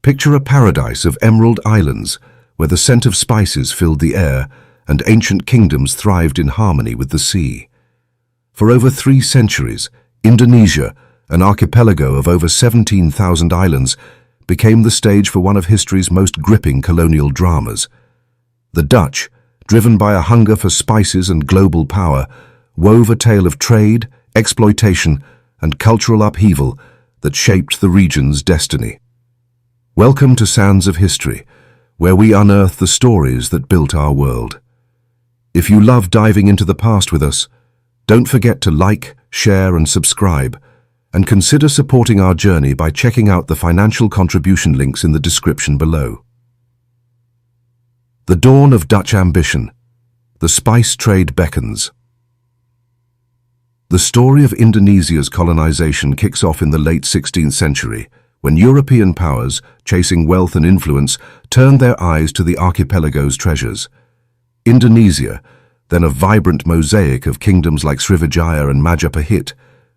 Picture a paradise of emerald islands where the scent of spices filled the air and ancient kingdoms thrived in harmony with the sea. For over 3 centuries, Indonesia, an archipelago of over 17,000 islands, became the stage for one of history's most gripping colonial dramas. The Dutch, driven by a hunger for spices and global power, wove a tale of trade, exploitation, and cultural upheaval that shaped the region's destiny. Welcome to Sands of History, where we unearth the stories that built our world. If you love diving into the past with us, don't forget to like, share, and subscribe, and consider supporting our journey by checking out the financial contribution links in the description below. The dawn of Dutch ambition. The spice trade beckons. The story of Indonesia's colonization kicks off in the late 16th century, when European powers, chasing wealth and influence, turned their eyes to the archipelago's treasures. Indonesia, then a vibrant mosaic of kingdoms like Srivijaya and Majapahit,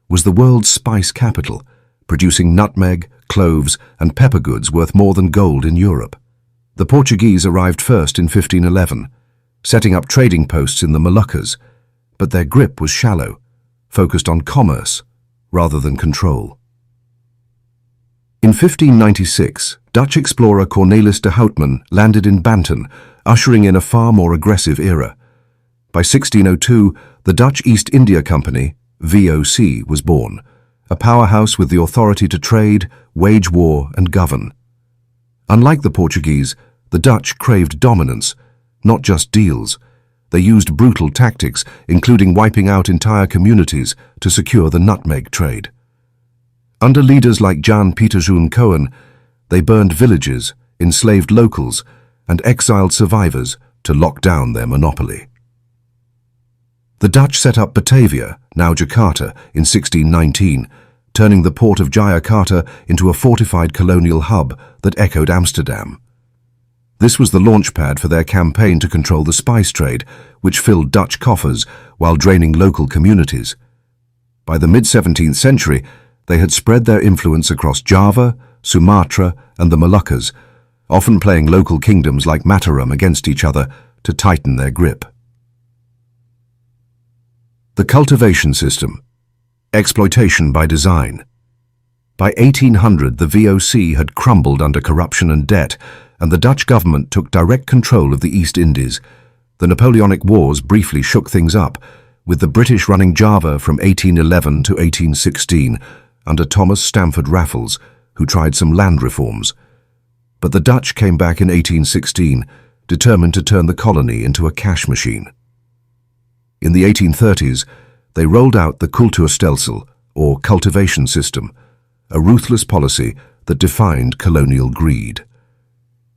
was the world's spice capital, producing nutmeg, cloves, and pepper goods worth more than gold in Europe. The Portuguese arrived first in 1511, setting up trading posts in the Moluccas, but their grip was shallow, focused on commerce rather than control. In 1596, Dutch explorer Cornelis de Houtman landed in Banten, ushering in a far more aggressive era. By 1602, the Dutch East India Company, VOC, was born, a powerhouse with the authority to trade, wage war, and govern. Unlike the Portuguese, the Dutch craved dominance, not just deals. They used brutal tactics, including wiping out entire communities to secure the nutmeg trade. Under leaders like Jan Pieterszoon Cohen, they burned villages, enslaved locals, and exiled survivors to lock down their monopoly. The Dutch set up Batavia, now Jakarta, in 1619, turning the port of Jayakarta into a fortified colonial hub that echoed Amsterdam. This was the launchpad for their campaign to control the spice trade, which filled Dutch coffers while draining local communities. By the mid-17th century, they had spread their influence across Java, Sumatra, and the Moluccas, often playing local kingdoms like Mataram against each other to tighten their grip. The cultivation system. Exploitation by design. By 1800, the VOC had crumbled under corruption and debt, and the Dutch government took direct control of the East Indies. The Napoleonic Wars briefly shook things up, with the British running Java from 1811 to 1816 under Thomas Stamford Raffles, who tried some land reforms. But the Dutch came back in 1816, determined to turn the colony into a cash machine. In the 1830s, they rolled out the cultuurstelsel, or cultivation system, a ruthless policy that defined colonial greed.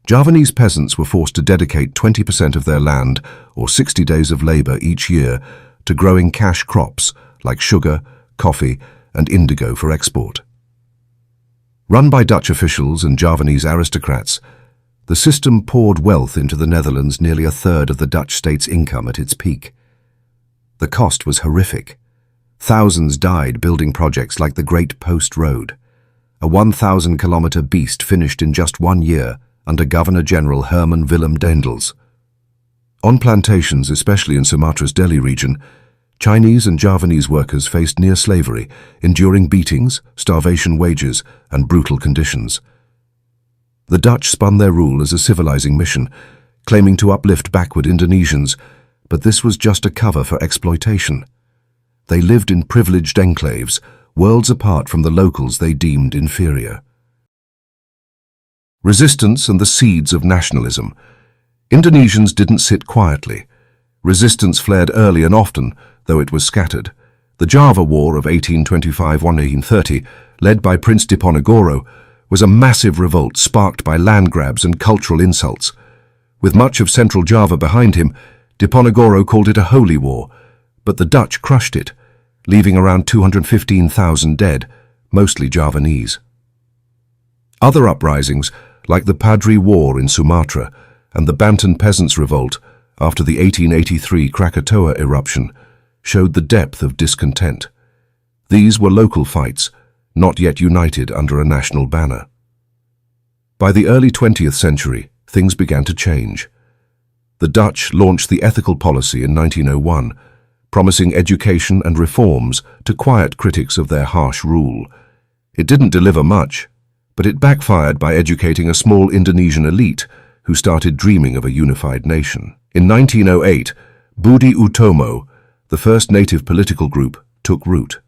Javanese peasants were forced to dedicate 20% of their land, or 60 days of labor each year, to growing cash crops like sugar, coffee, and indigo for export. Run by Dutch officials and Javanese aristocrats, the system poured wealth into the Netherlands, nearly a third of the Dutch state's income at its peak. The cost was horrific. Thousands died building projects like the Great Post Road, a 1,000-kilometer beast finished in just 1 year under Governor-General Herman Willem Daendels. On plantations, especially in Sumatra's Delhi region, Chinese and Javanese workers faced near slavery, enduring beatings, starvation wages, and brutal conditions. The Dutch spun their rule as a civilizing mission, claiming to uplift backward Indonesians, but this was just a cover for exploitation. They lived in privileged enclaves, worlds apart from the locals they deemed inferior. Resistance and the seeds of nationalism. Indonesians didn't sit quietly. Resistance flared early and often, though it was scattered. The Java War of 1825–1830, led by Prince Diponegoro, was a massive revolt sparked by land grabs and cultural insults. With much of central Java behind him, Diponegoro called it a holy war, but the Dutch crushed it, leaving around 215,000 dead, mostly Javanese. Other uprisings, like the Padri War in Sumatra and the Banten Peasants' Revolt after the 1883 Krakatoa eruption, showed the depth of discontent. These were local fights, not yet united under a national banner. By the early 20th century, things began to change. The Dutch launched the ethical policy in 1901, promising education and reforms to quiet critics of their harsh rule. It didn't deliver much, but it backfired by educating a small Indonesian elite who started dreaming of a unified nation. In 1908, Budi Utomo, the first native political group, took root.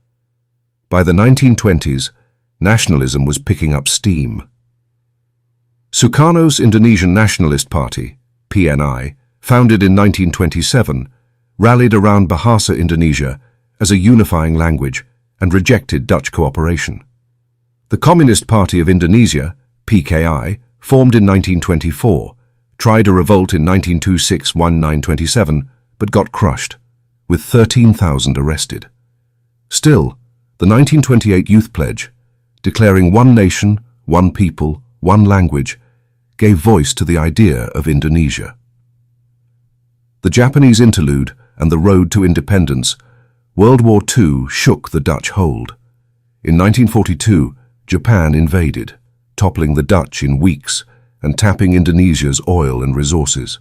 By the 1920s, nationalism was picking up steam. Sukarno's Indonesian Nationalist Party, PNI, founded in 1927, rallied around Bahasa Indonesia as a unifying language and rejected Dutch cooperation. The Communist Party of Indonesia, PKI, formed in 1924, tried a revolt in 1926-1927, but got crushed, with 13,000 arrested. Still, the 1928 Youth Pledge, declaring one nation, one people, one language, gave voice to the idea of Indonesia. The Japanese interlude and the road to independence, World War II shook the Dutch hold. In 1942, Japan invaded, toppling the Dutch in weeks and tapping Indonesia's oil and resources.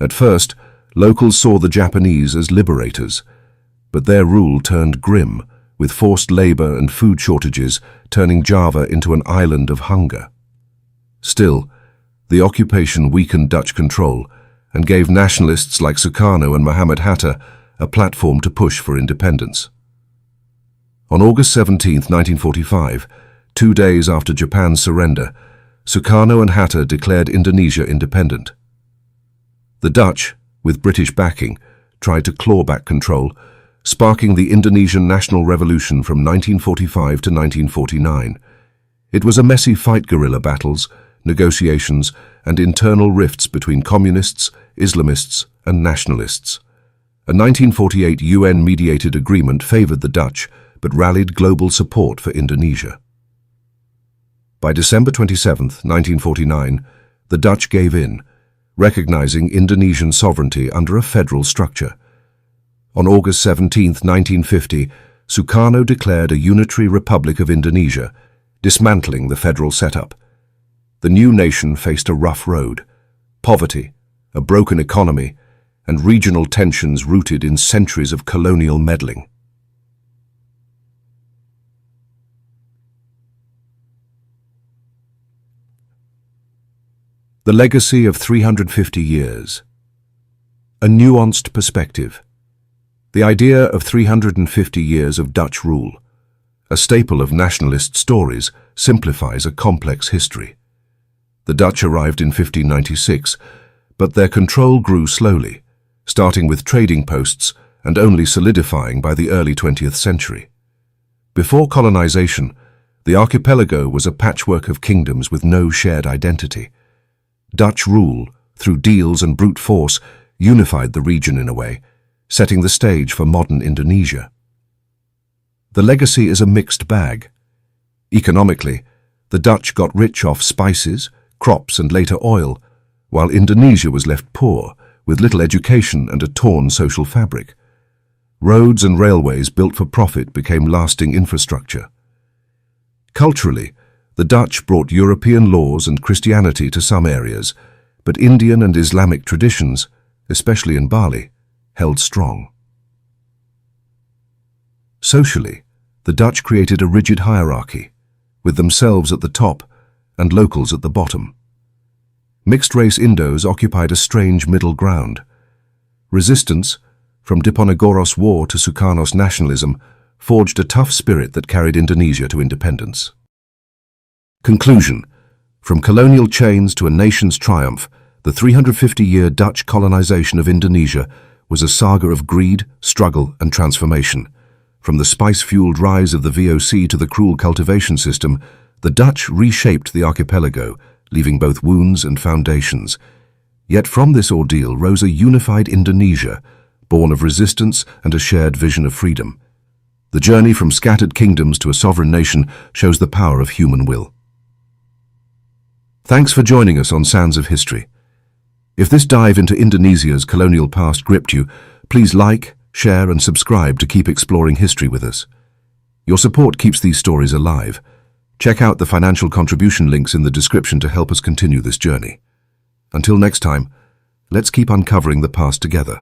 At first, locals saw the Japanese as liberators, but their rule turned grim, with forced labor and food shortages turning Java into an island of hunger. Still, the occupation weakened Dutch control and gave nationalists like Sukarno and Muhammad Hatta a platform to push for independence. On August 17, 1945, 2 days after Japan's surrender, Sukarno and Hatta declared Indonesia independent. The Dutch, with British backing, tried to claw back control, sparking the Indonesian National Revolution from 1945 to 1949. It was a messy fight: guerrilla battles, negotiations, and internal rifts between communists, Islamists, and nationalists. A 1948 UN-mediated agreement favored the Dutch, but rallied global support for Indonesia. By December 27, 1949, the Dutch gave in, recognizing Indonesian sovereignty under a federal structure. On August 17, 1950, Sukarno declared a unitary Republic of Indonesia, dismantling the federal setup. The new nation faced a rough road: poverty, a broken economy, and regional tensions rooted in centuries of colonial meddling. The legacy of 350 years. A nuanced perspective. The idea of 350 years of Dutch rule, a staple of nationalist stories, simplifies a complex history. The Dutch arrived in 1596, but their control grew slowly, starting with trading posts and only solidifying by the early 20th century. Before colonization, the archipelago was a patchwork of kingdoms with no shared identity. Dutch rule, through deals and brute force, unified the region in a way, setting the stage for modern Indonesia. The legacy is a mixed bag. Economically, the Dutch got rich off spices, crops, and later oil, while Indonesia was left poor, with little education and a torn social fabric. Roads and railways built for profit became lasting infrastructure. Culturally, the Dutch brought European laws and Christianity to some areas, but Indian and Islamic traditions, especially in Bali, held strong. Socially, the Dutch created a rigid hierarchy, with themselves at the top and locals at the bottom. Mixed-race Indos occupied a strange middle ground. Resistance, from Diponegoro's war to Sukarno's nationalism, forged a tough spirit that carried Indonesia to independence. Conclusion. From colonial chains to a nation's triumph, the 350-year Dutch colonization of Indonesia was a saga of greed, struggle, and transformation. From the spice-fueled rise of the VOC to the cruel cultivation system, the Dutch reshaped the archipelago, leaving both wounds and foundations. Yet from this ordeal rose a unified Indonesia, born of resistance and a shared vision of freedom. The journey from scattered kingdoms to a sovereign nation shows the power of human will. Thanks for joining us on Sands of History. If this dive into Indonesia's colonial past gripped you, please like, share, and subscribe to keep exploring history with us. Your support keeps these stories alive. Check out the financial contribution links in the description to help us continue this journey. Until next time, let's keep uncovering the past together.